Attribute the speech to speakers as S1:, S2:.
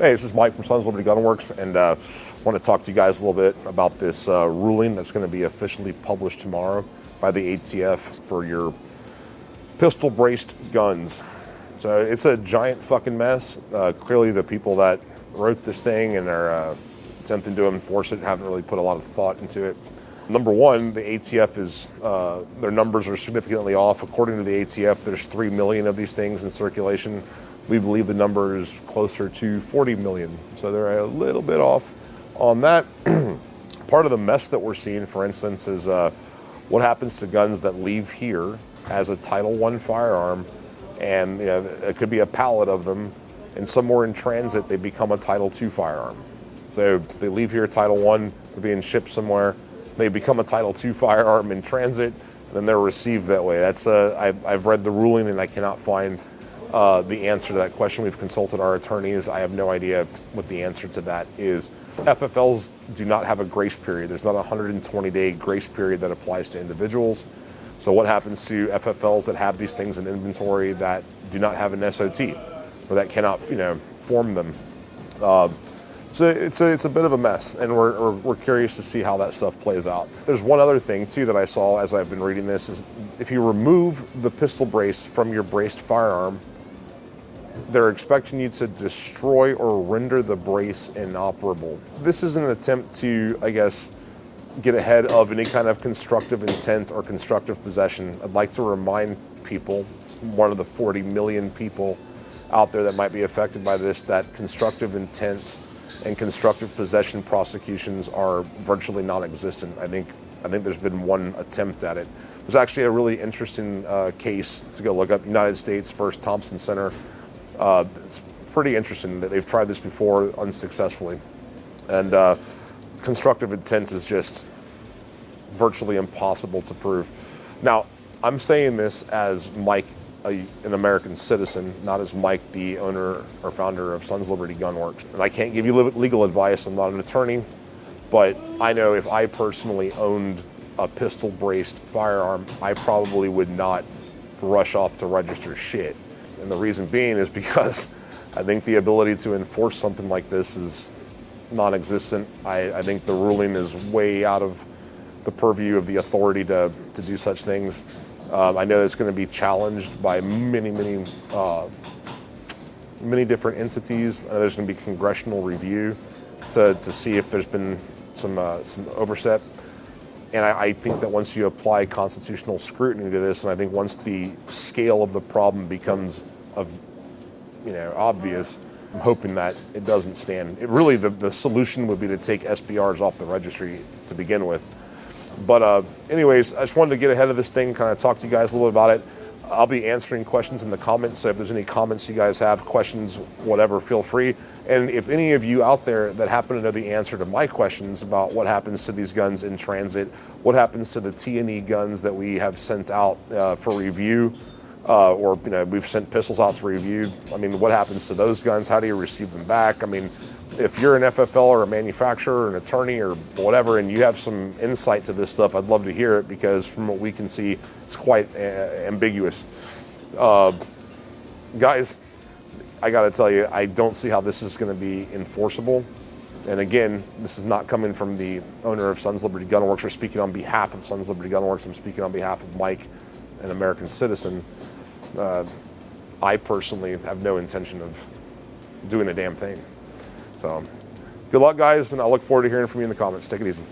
S1: Hey, this is Mike from Sons of Liberty Gun Works, and I want to talk to you guys a little bit about this ruling that's going to be officially published tomorrow by the ATF for your pistol-braced guns. So it's a giant fucking mess. Clearly the people that wrote this thing and are attempting to enforce it haven't really put a lot of thought into it. Number one, the ATF is, their numbers are significantly off. According to the ATF, there's 3 million of these things in circulation. We believe the number is closer to 40 million. So they're a little bit off on that. Part of the mess that we're seeing, for instance, is what happens to guns that leave here as a Title I firearm, and it could be a pallet of them, and somewhere in transit they become a Title II firearm. So they leave here Title I, they're being shipped somewhere, they become a Title II firearm in transit, and then they're received that way. That's I've read the ruling and I cannot find the answer to that question. We've consulted our attorneys. I have no idea what the answer to that is. FFLs do not have a grace period. There's not a 120-day grace period that applies to individuals. So what happens to FFLs that have these things in inventory that do not have an SOT or that cannot, form them? So it's a bit of a mess, and we're curious to see how that stuff plays out. There's one other thing too that I saw as I've been reading this is if you remove the pistol brace from your braced firearm, they're expecting you to destroy or render the brace inoperable. This is an attempt to, I guess, get ahead of any kind of constructive intent or constructive possession. I'd like to remind people, one of the 40 million people out there that might be affected by this, that constructive intent and constructive possession prosecutions are virtually non-existent. I think there's been one attempt at it. There's actually a really interesting case to go look up, United States versus Thompson Center. It's pretty interesting that they've tried this before unsuccessfully. And constructive intent is just virtually impossible to prove. Now, I'm saying this as Mike, an American citizen, not as Mike, the owner or founder of Sons of Liberty Gun Works. And I can't give you legal advice. I'm not an attorney, but I know if I personally owned a pistol-braced firearm, I probably would not rush off to register shit. And the reason being is because I think the ability to enforce something like this is non-existent. I think the ruling is way out of the purview of the authority to do such things. I know it's going to be challenged by many different entities. There's going to be congressional review to see if there's been some oversight. And I think that once you apply constitutional scrutiny to this, and I think once the scale of the problem becomes obvious, I'm hoping that it doesn't stand. Really, the solution would be to take SBRs off the registry to begin with. But anyways, I just wanted to get ahead of this thing, kind of talk to you guys a little bit about it. I'll be answering questions in the comments, so if there's any comments you guys have, questions, whatever, feel free. And if any of you out there that happen to know the answer to my questions about what happens to these guns in transit, what happens to the T&E guns that we have sent out for review, or we've sent pistols out to review, I mean, what happens to those guns? How do you receive them back? I mean, if you're an FFL or a manufacturer or an attorney or whatever, and you have some insight to this stuff, I'd love to hear it, because from what we can see, it's quite ambiguous. Guys, I got to tell you, I don't see how this is going to be enforceable. And again, this is not coming from the owner of Sons of Liberty Gun Works or speaking on behalf of Sons of Liberty Gun Works. I'm speaking on behalf of Mike, an American citizen. I personally have no intention of doing a damn thing. So good luck, guys, and I look forward to hearing from you in the comments. Take it easy.